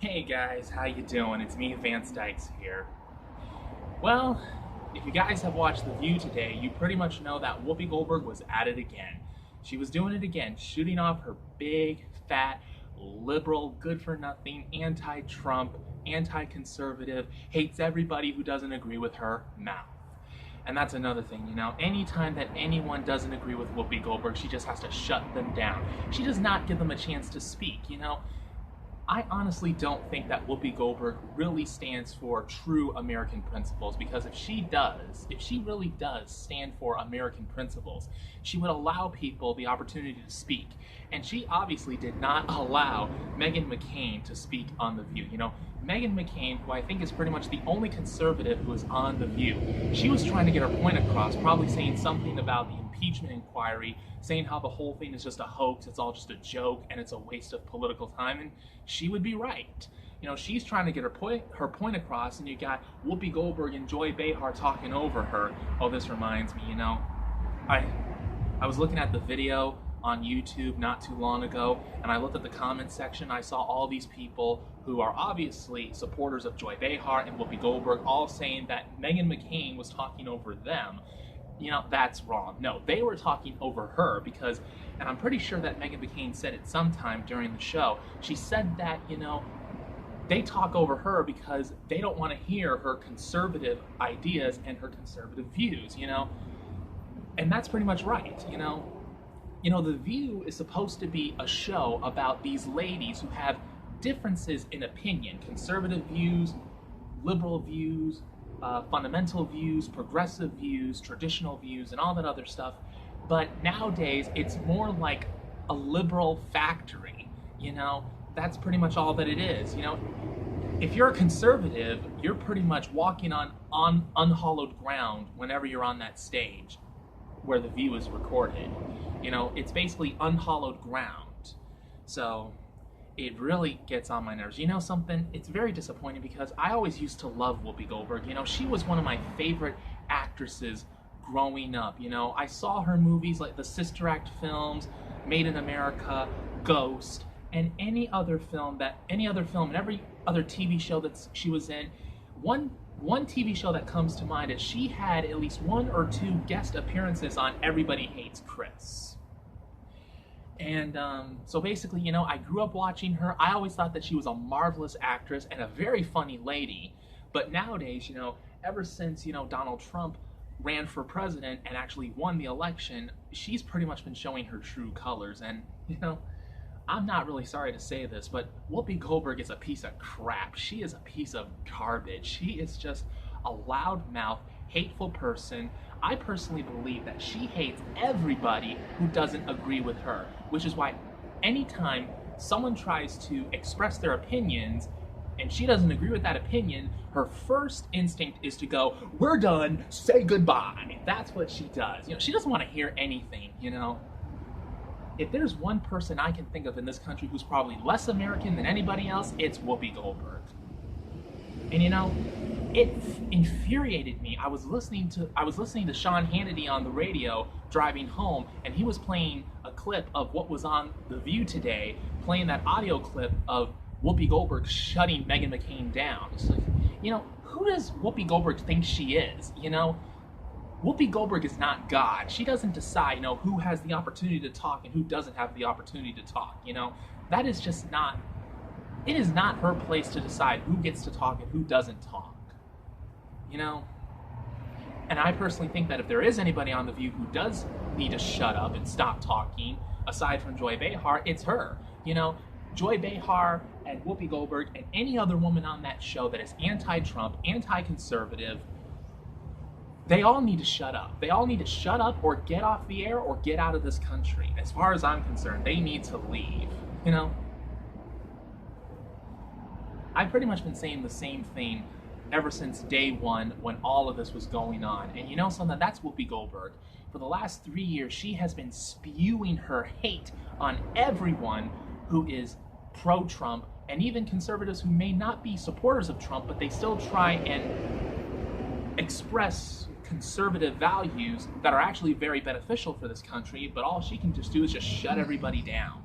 Hey guys, how you doing? It's me, Vance Dykes here. Well, if you guys have watched The View today, you pretty much know that Whoopi Goldberg was at it again. She was doing it again, shooting off her big, fat, liberal, good-for-nothing, anti-Trump, anti-conservative, hates everybody who doesn't agree with her mouth. And that's another thing, anytime that anyone doesn't agree with Whoopi Goldberg, she just has to shut them down. She does not give them a chance to speak, I honestly don't think that Whoopi Goldberg really stands for true American principles, because if she really does stand for American principles, she would allow people the opportunity to speak. And she obviously did not allow Meghan McCain to speak on The View. Meghan McCain, who I think is pretty much the only conservative who is on The View, she was trying to get her point across, probably saying something about the impeachment inquiry, saying how the whole thing is just a hoax, it's all just a joke, and it's a waste of political time, and she would be right. She's trying to get her point across, and you got Whoopi Goldberg and Joy Behar talking over her. Oh, this reminds me, I was looking at the video on YouTube not too long ago, and I looked at the comment section. I saw all these people who are obviously supporters of Joy Behar and Whoopi Goldberg all saying that Meghan McCain was talking over them. That's wrong. No, they were talking over her because, and I'm pretty sure that Meghan McCain said it sometime during the show, she said that, they talk over her because they don't want to hear her conservative ideas and her conservative views, and that's pretty much right, The View is supposed to be a show about these ladies who have differences in opinion, conservative views, liberal views, fundamental views, progressive views, traditional views, and all that other stuff. But nowadays, it's more like a liberal factory, That's pretty much all that it is, If you're a conservative, you're pretty much walking on unhallowed ground whenever you're on that stage where The View is recorded. It's basically unhallowed ground. So it really gets on my nerves. Something? It's very disappointing because I always used to love Whoopi Goldberg. She was one of my favorite actresses growing up. I saw her movies like the Sister Act films, Made in America, Ghost, and any other film and every other TV show that she was in. One TV show that comes to mind is she had at least 1 or 2 guest appearances on Everybody Hates Chris. And so basically, I grew up watching her. I always thought that she was a marvelous actress and a very funny lady. But nowadays, ever since, Donald Trump ran for president and actually won the election, she's pretty much been showing her true colors. And, I'm not really sorry to say this, but Whoopi Goldberg is a piece of crap. She is a piece of garbage. She is just a loudmouth, hateful person. I personally believe that she hates everybody who doesn't agree with her, which is why anytime someone tries to express their opinions and she doesn't agree with that opinion, her first instinct is to go, "We're done, say goodbye." That's what she does. She doesn't want to hear anything, If there's one person I can think of in this country who's probably less American than anybody else, it's Whoopi Goldberg. And it infuriated me. I was listening to Sean Hannity on the radio driving home, and he was playing a clip of what was on The View today, playing that audio clip of Whoopi Goldberg shutting Meghan McCain down. It's like, who does Whoopi Goldberg think she is? Whoopi Goldberg is not God. She doesn't decide, who has the opportunity to talk and who doesn't have the opportunity to talk. That is just not. It is not her place to decide who gets to talk and who doesn't talk. And I personally think that if there is anybody on The View who does need to shut up and stop talking, aside from Joy Behar, it's her. Joy Behar and Whoopi Goldberg and any other woman on that show that is anti-Trump, anti-conservative, they all need to shut up. They all need to shut up or get off the air or get out of this country. As far as I'm concerned, they need to leave. I've pretty much been saying the same thing ever since day one when all of this was going on. And something? That's Whoopi Goldberg. For the last 3 years, she has been spewing her hate on everyone who is pro-Trump, and even conservatives who may not be supporters of Trump, but they still try and express conservative values that are actually very beneficial for this country, but all she can just do is just shut everybody down.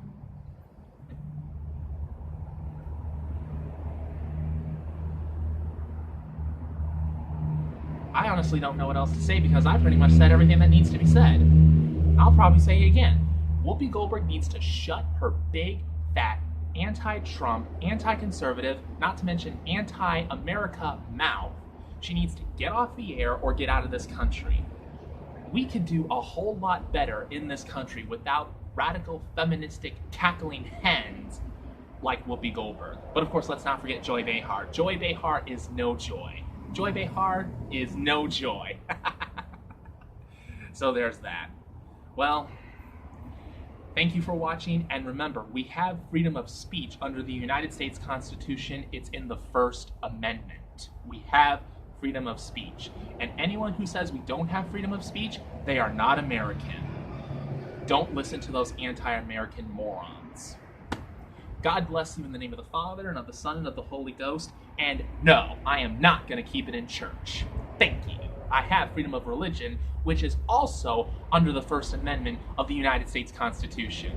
I honestly don't know what else to say because I pretty much said everything that needs to be said. I'll probably say it again. Whoopi Goldberg needs to shut her big, fat, anti-Trump, anti-conservative, not to mention anti-America mouth. She needs to get off the air or get out of this country. We could do a whole lot better in this country without radical, feministic, cackling hens like Whoopi Goldberg. But of course, let's not forget Joy Behar. Joy Behar is no joy. Joy Behar is no joy. So there's that. Well, thank you for watching, and remember, we have freedom of speech under the United States Constitution. It's in the First Amendment. We have freedom of speech. And anyone who says we don't have freedom of speech, they are not American. Don't listen to those anti-American morons. God bless you in the name of the Father, and of the Son, and of the Holy Ghost. And no, I am not going to keep it in church. Thank you. I have freedom of religion, which is also under the First Amendment of the United States Constitution.